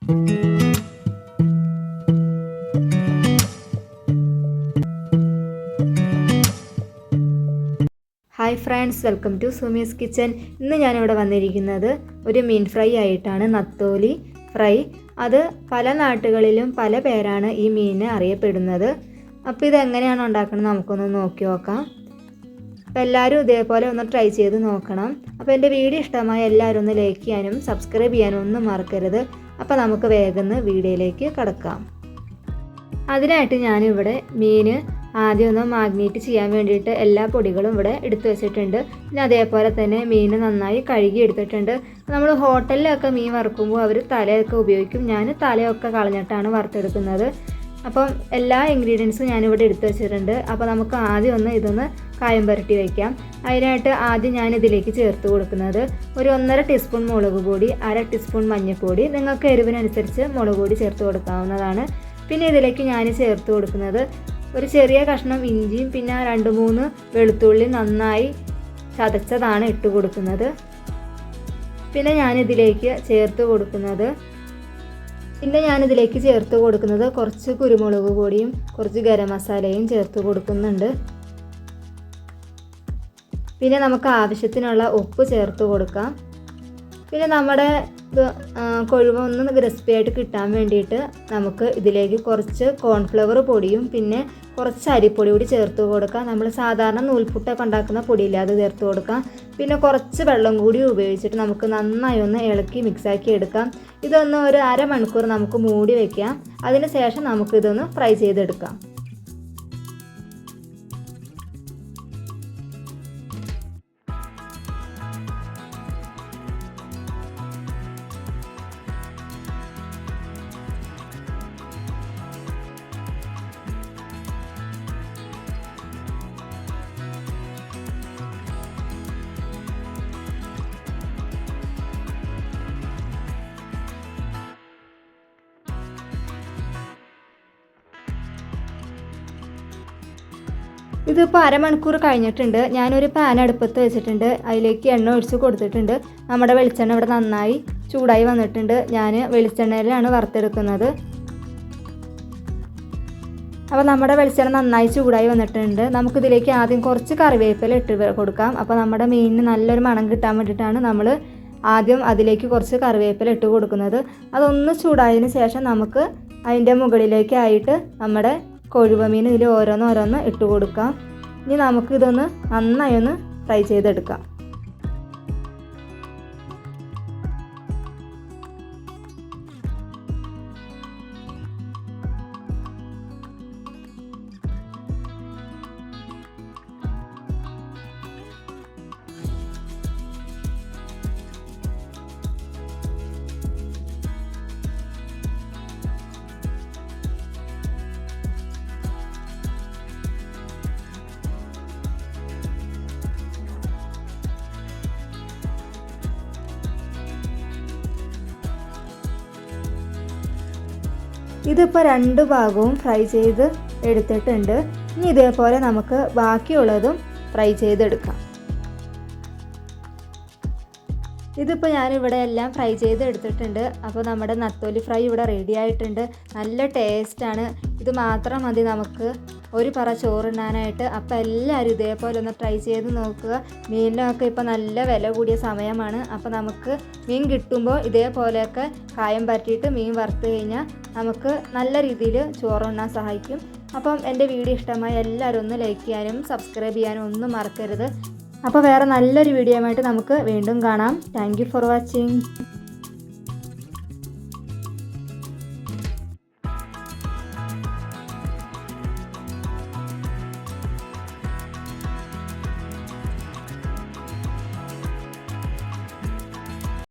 Hi friends, welcome to Sumi's kitchen. ഇന്ന് ഞാനിവിടെ വന്നിരിക്കുന്നത് ഒരു മീൻ ഫ്രൈ ആയിട്ടാണ്. നത്തോലി ഫ്രൈ. അത് പല നാട്ടുകളിലും പല പേരാണ് ഈ മീനിന് അറിയപ്പെടുന്നത്. അപ്പോൾ ഇതെങ്ങനെയാണ് ഉണ്ടാക്കുന്നത് നമുക്കൊന്ന് നോക്കി നോക്കാം. അപ്പോൾ എല്ലാവരും ഇതേപോലെ ഒന്ന് ട്രൈ ചെയ്ത് നോക്കണം. അപ്പോൾ എൻ്റെ വീഡിയോ ഇഷ്ടമായ എല്ലാവരും ഒന്ന് ലൈക്ക് ചെയ്യാനും സബ്സ്ക്രൈബ് ചെയ്യാനും ഒന്നും മറക്കരുത്. അപ്പോൾ നമുക്ക് വേഗം വീഡിയോയിലേക്ക് കടക്കാം. അതിനായിട്ട് ഞാനിവിടെ മീൻ ആദ്യം ഒന്ന് മാഗ്നേറ്റ് ചെയ്യാൻ വേണ്ടിയിട്ട് എല്ലാ പൊടികളും ഇവിടെ എടുത്തു വെച്ചിട്ടുണ്ട്. പിന്നെ അതേപോലെ തന്നെ മീൻ നന്നായി കഴുകി എടുത്തിട്ടുണ്ട്. നമ്മൾ ഹോട്ടലിലൊക്കെ മീൻ വറുക്കുമ്പോൾ അവർ തലയൊക്കെ ഉപയോഗിക്കും. ഞാൻ തലയൊക്കെ കളഞ്ഞിട്ടാണ് വറുത്തെടുക്കുന്നത്. അപ്പം എല്ലാ ഇൻഗ്രീഡിയൻസും ഞാനിവിടെ എടുത്തു വെച്ചിട്ടുണ്ട്. അപ്പോൾ നമുക്ക് ആദ്യം ഇതൊന്ന് കായം പുരട്ടി വയ്ക്കാം. അതിനായിട്ട് ആദ്യം ഞാൻ ഇതിലേക്ക് ചേർത്ത് കൊടുക്കുന്നത് ഒരു 1.5 ടീസ്പൂൺ മുളക് പൊടി, 1/2 ടീസ്പൂൺ മഞ്ഞൾപ്പൊടി. നിങ്ങൾക്ക് എരിവിനനുസരിച്ച് മുളക് പൊടി ചേർത്ത് കൊടുക്കാവുന്നതാണ്. പിന്നെ ഇതിലേക്ക് ഞാൻ ചേർത്ത് കൊടുക്കുന്നത് ഒരു ചെറിയ കഷ്ണം ഇഞ്ചിയും പിന്നെ 2-3 വെളുത്തുള്ളി നന്നായി ചതച്ചതാണ് ഇട്ട് കൊടുക്കുന്നത്. പിന്നെ ഞാനിതിലേക്ക് ചേർത്ത് കൊടുക്കുന്നത് കുറച്ച് കുരുമുളക് പൊടിയും കുറച്ച് ഗരം മസാലയും ചേർത്ത് കൊടുക്കുന്നുണ്ട്. പിന്നെ നമുക്ക് ആവശ്യത്തിനുള്ള ഉപ്പ് ചേർത്ത് കൊടുക്കാം. പിന്നെ നമ്മുടെ കൊഴുവ ഒന്ന് ക്രിസ്പി ആയിട്ട് കിട്ടാൻ വേണ്ടിയിട്ട് നമുക്ക് ഇതിലേക്ക് കുറച്ച് കോൺഫ്ലവർ പൊടിയും പിന്നെ കുറച്ച് അരിപ്പൊടി കൂടി ചേർത്ത് കൊടുക്കാം. നമ്മൾ സാധാരണ നൂൽപുട്ടൊക്കെ ഉണ്ടാക്കുന്ന പൊടിയില്ല, അത് ചേർത്ത് കൊടുക്കാം. പിന്നെ കുറച്ച് വെള്ളം കൂടി ഉപയോഗിച്ചിട്ട് നമുക്ക് നന്നായി ഒന്ന് ഇളക്കി മിക്സാക്കി എടുക്കാം. ഇതൊന്ന് ഒരു 1/2 മണിക്കൂർ നമുക്ക് മൂടി വയ്ക്കാം. അതിന് ശേഷം നമുക്കിതൊന്ന് ഫ്രൈ ചെയ്തെടുക്കാം. ഇതിപ്പോൾ 1/2 മണിക്കൂർ കഴിഞ്ഞിട്ടുണ്ട്. ഞാനൊരു പാൻ അടുപ്പത്ത് വെച്ചിട്ടുണ്ട്. അതിലേക്ക് എണ്ണ ഒഴിച്ച് കൊടുത്തിട്ടുണ്ട്. നമ്മുടെ വെളിച്ചെണ്ണ ഇവിടെ നന്നായി ചൂടായി വന്നിട്ടുണ്ട്. ഞാൻ വെളിച്ചെണ്ണയിലാണ് വറുത്തെടുക്കുന്നത്. അപ്പോൾ നമ്മുടെ വെളിച്ചെണ്ണ നന്നായി ചൂടായി വന്നിട്ടുണ്ട്. നമുക്കിതിലേക്ക് ആദ്യം കുറച്ച് കറിവേപ്പില ഇട്ട് കൊടുക്കാം. അപ്പോൾ നമ്മുടെ മീനിന് നല്ലൊരു മണം കിട്ടാൻ വേണ്ടിയിട്ടാണ് നമ്മൾ ആദ്യം അതിലേക്ക് കുറച്ച് കറിവേപ്പില ഇട്ട് കൊടുക്കുന്നത്. അതൊന്ന് ചൂടായതിന് ശേഷം നമുക്ക് അതിൻ്റെ മുകളിലേക്കായിട്ട് നമ്മുടെ കൊഴുവ മീൻ ഇതിൽ ഓരോന്ന് ഇട്ട് കൊടുക്കാം. ഇനി നമുക്കിതൊന്ന് നന്നായി ഒന്ന് ഫ്രൈ ചെയ്തെടുക്കാം. ഇതിപ്പോൾ 2 ഭാഗവും ഫ്രൈ ചെയ്ത് എടുത്തിട്ടുണ്ട്. ഇനി ഇതേപോലെ നമുക്ക് ബാക്കിയുള്ളതും ഫ്രൈ ചെയ്തെടുക്കാം. ഇതിപ്പോൾ ഞാനിവിടെ എല്ലാം ഫ്രൈ ചെയ്ത് എടുത്തിട്ടുണ്ട്. അപ്പോൾ നമ്മുടെ നത്തോലി ഫ്രൈ ഇവിടെ റെഡി ആയിട്ടുണ്ട്. നല്ല ടേസ്റ്റാണ്. ഇത് മാത്രം മതി നമുക്ക് ഒരു പറ ചോറുണ്ണാനായിട്ട്. അപ്പോൾ എല്ലാവരും ഇതേപോലെ ഒന്ന് ട്രൈ ചെയ്ത് നോക്കുക. മീനിനൊക്കെ ഇപ്പോൾ നല്ല വില കൂടിയ സമയമാണ്. അപ്പോൾ നമുക്ക് മീൻ കിട്ടുമ്പോൾ ഇതേപോലെയൊക്കെ കായം പരട്ടിയിട്ട് മീൻ വറുത്ത് കഴിഞ്ഞാൽ നമുക്ക് നല്ല രീതിയിൽ ചോറുണ്ണാൻ സഹായിക്കും. അപ്പം എൻ്റെ വീഡിയോ ഇഷ്ടമായി എല്ലാവരും ഒന്ന് ലൈക്ക് ചെയ്യാനും സബ്സ്ക്രൈബ് ചെയ്യാനും ഒന്നും മറക്കരുത്. അപ്പോൾ വേറെ നല്ലൊരു വീഡിയോ ആയിട്ട് നമുക്ക് വീണ്ടും കാണാം. Thank you for watching.